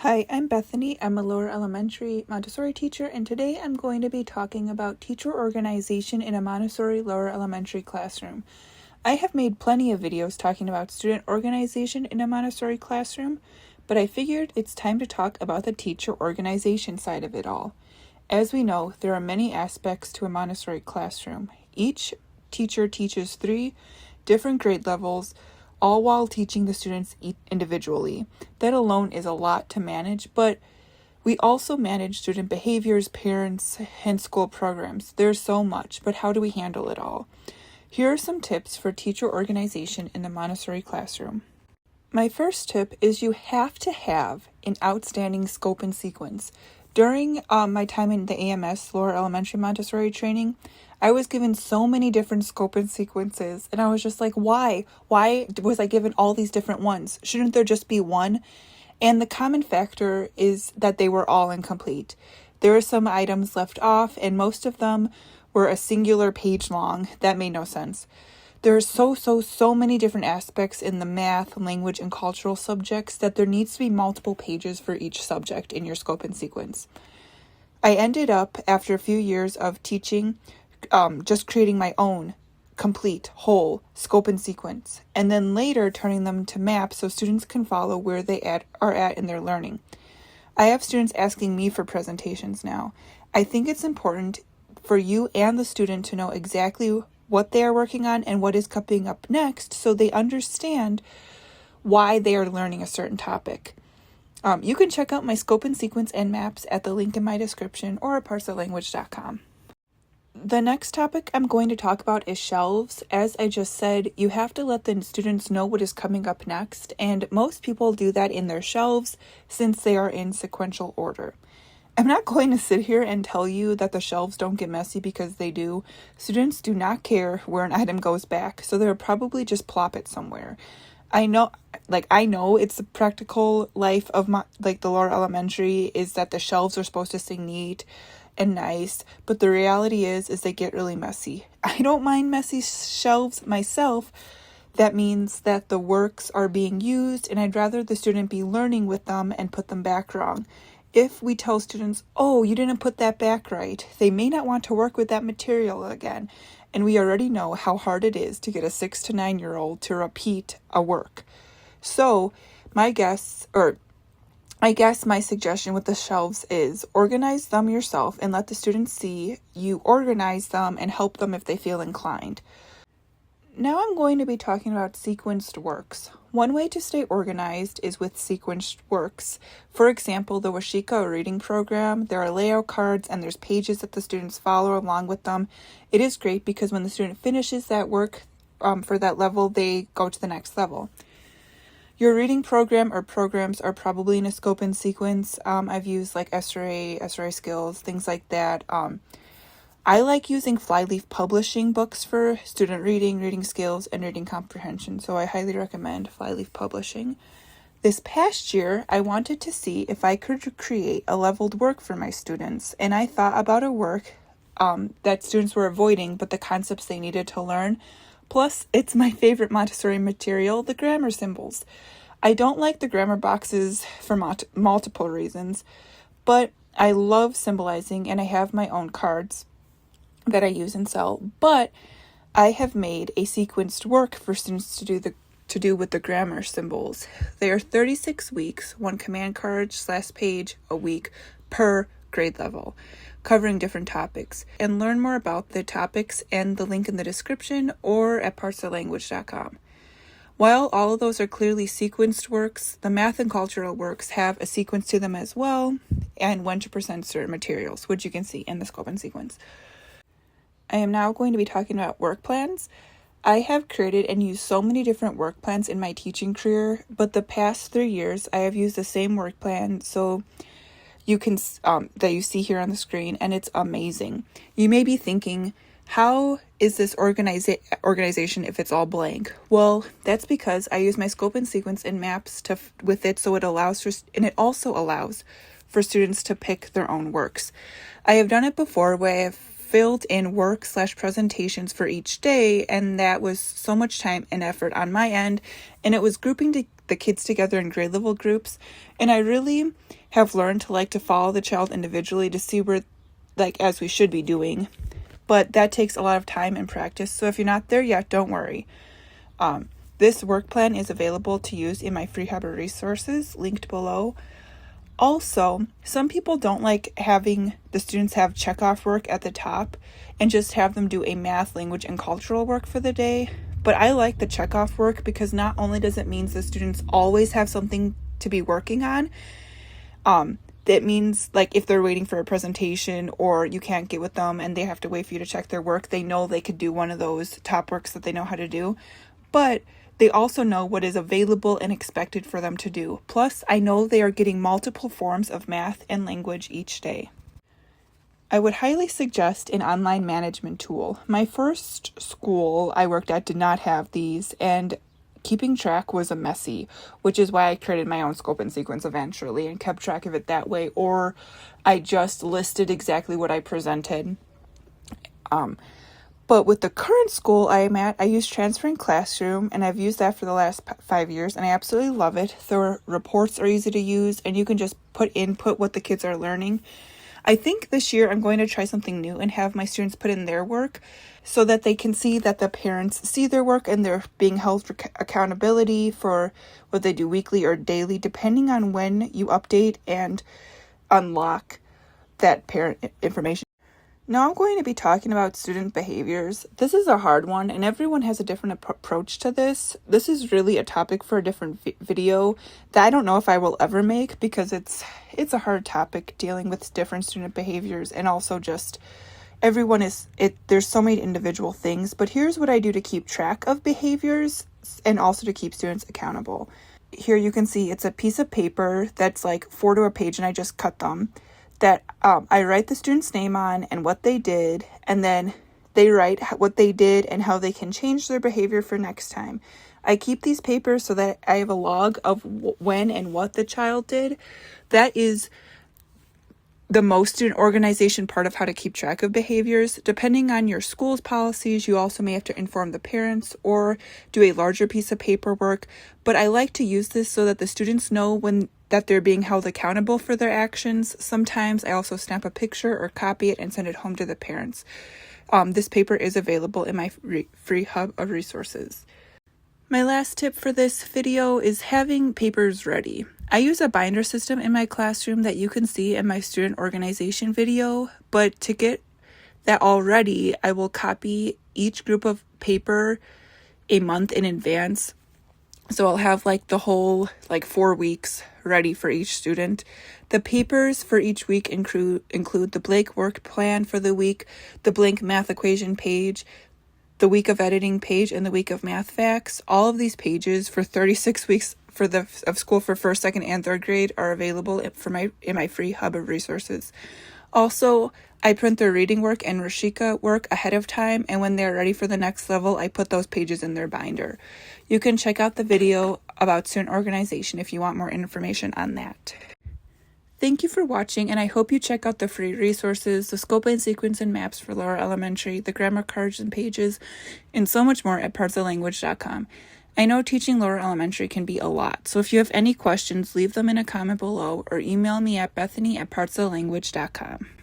Hi, I'm Bethany. I'm a lower elementary Montessori teacher, and today I'm going to be talking about teacher organization in a Montessori lower elementary classroom. I have made plenty of videos talking about student organization in a Montessori classroom, but I figured it's time to talk about the teacher organization side of it all. As we know, there are many aspects to a Montessori classroom. Each teacher teaches 3 different grade levels, all while teaching the students individually. That alone is a lot to manage, but we also manage student behaviors, parents, and school programs. There's so much, but how do we handle it all? Here are some tips for teacher organization in the Montessori classroom. My first tip is you have to have an outstanding scope and sequence. During my time in the AMS, Lower Elementary Montessori training, I was given so many different scope and sequences, and I was just like, why? Why was I given all these different ones? Shouldn't there just be one? And the common factor is that they were all incomplete. There were some items left off, and most of them were a singular page long. That made no sense. There are so many different aspects in the math, language, and cultural subjects that there needs to be multiple pages for each subject in your scope and sequence. I ended up, after a few years of teaching, just creating my own complete, whole scope and sequence, and then later turning them to maps so students can follow where they are at in their learning. I have students asking me for presentations now. I think it's important for you and the student to know exactly what they are working on and what is coming up next so they understand why they are learning a certain topic. You can check out my scope and sequence and maps at the link in my description or at partsoflanguage.com. The next topic I'm going to talk about is shelves. As I just said, you have to let the students know what is coming up next, and most people do that in their shelves since they are in sequential order. I'm not going to sit here and tell you that the shelves don't get messy because they do. Students do not care where an item goes back, so they'll probably just plop it somewhere. I know it's the practical life of the lower elementary is that the shelves are supposed to stay neat and nice, but the reality is they get really messy. I don't mind messy shelves myself. That means that the works are being used, and I'd rather the student be learning with them and put them back wrong. If we tell students, oh, you didn't put that back right, they may not want to work with that material again. And we already know how hard it is to get a 6 to 9-year-old to repeat a work. So I guess my suggestion with the shelves is organize them yourself and let the students see you organize them and help them if they feel inclined. Now I'm going to be talking about sequenced works. One way to stay organized is with sequenced works. For example, the Washika reading program, there are layout cards and there's pages that the students follow along with them. It is great because when the student finishes that work for that level, they go to the next level. Your reading program or programs are probably in a scope and sequence. I've used like SRA Skills, things like that. I like using Flyleaf Publishing books for student reading skills, and reading comprehension, so I highly recommend Flyleaf Publishing. This past year, I wanted to see if I could create a leveled work for my students, and I thought about a work that students were avoiding, but the concepts they needed to learn. Plus, it's my favorite Montessori material, the grammar symbols. I don't like the grammar boxes for multiple reasons, but I love symbolizing, and I have my own cards that I use and sell, but I have made a sequenced work for students to do with the grammar symbols. They are 36 weeks, 1 command card / page a week per grade level, covering different topics. And learn more about the topics and the link in the description or at partsoflanguage.com. While all of those are clearly sequenced works, the math and cultural works have a sequence to them as well, and when to present certain materials, which you can see in the scope and sequence. I am now going to be talking about work plans. I have created and used so many different work plans in my teaching career, but the past 3 years I have used the same work plan so you can that you see here on the screen, and it's amazing. You may be thinking, how is this organization if it's all blank? Well, that's because I use my scope and sequence and maps with it, so it also allows for students to pick their own works. I have done it before where I have filled in work / presentations for each day, and that was so much time and effort on my end, and it was grouping the kids together in grade level groups, and I really have learned to like to follow the child individually to see where, like, as we should be doing, but that takes a lot of time and practice. So if you're not there yet, don't worry. This work plan is available to use in my free hub of resources linked below. Also, some people don't like having the students have checkoff work at the top and just have them do a math, language, and cultural work for the day. But I like the checkoff work because not only does it mean the students always have something to be working on, that means, like, if they're waiting for a presentation or you can't get with them and they have to wait for you to check their work, they know they could do one of those top works that they know how to do. But they also know what is available and expected for them to do. Plus, I know they are getting multiple forms of math and language each day. I would highly suggest an online management tool. My first school I worked at did not have these, and keeping track was a messy, which is why I created my own scope and sequence eventually and kept track of it that way, or I just listed exactly what I presented. But with the current school I am at, I use Transferring Classroom, and I've used that for the last 5 years, and I absolutely love it. The reports are easy to use, and you can just input what the kids are learning. I think this year I'm going to try something new and have my students put in their work so that they can see that the parents see their work and they're being held for accountability for what they do weekly or daily, depending on when you update and unlock that parent information. Now I'm going to be talking about student behaviors. This is a hard one, and everyone has a different approach to this. This is really a topic for a different video that I don't know if I will ever make because it's a hard topic dealing with different student behaviors, and also just there's so many individual things. But here's what I do to keep track of behaviors and also to keep students accountable. Here you can see it's a piece of paper that's like 4 to a page, and I just cut them. That I write the student's name on and what they did, and then they write what they did and how they can change their behavior for next time. I keep these papers so that I have a log of when and what the child did. That is the most student organization part of how to keep track of behaviors. Depending on your school's policies, you also may have to inform the parents or do a larger piece of paperwork. But I like to use this so that the students know that they're being held accountable for their actions. Sometimes I also snap a picture or copy it and send it home to the parents. This paper is available in my free hub of resources. My last tip for this video is having papers ready. I use a binder system in my classroom that you can see in my student organization video, but to get that all ready, I will copy each group of paper a month in advance. So I'll have like the whole 4 weeks ready for each student. The papers for each week include the blank work plan for the week, the blank math equation page, the week of editing page, and the week of math facts. All of these pages for 36 weeks of school for 1st, 2nd, and 3rd grade are available in my free hub of resources. Also, I print their reading work and Rashika work ahead of time, and when they're ready for the next level, I put those pages in their binder. You can check out the video about student organization if you want more information on that. Thank you for watching, and I hope you check out the free resources, the scope and sequence and maps for lower elementary, the grammar cards and pages, and so much more at partsoflanguage.com. I know teaching lower elementary can be a lot, so if you have any questions, leave them in a comment below or email me at bethany@partsoflanguage.com.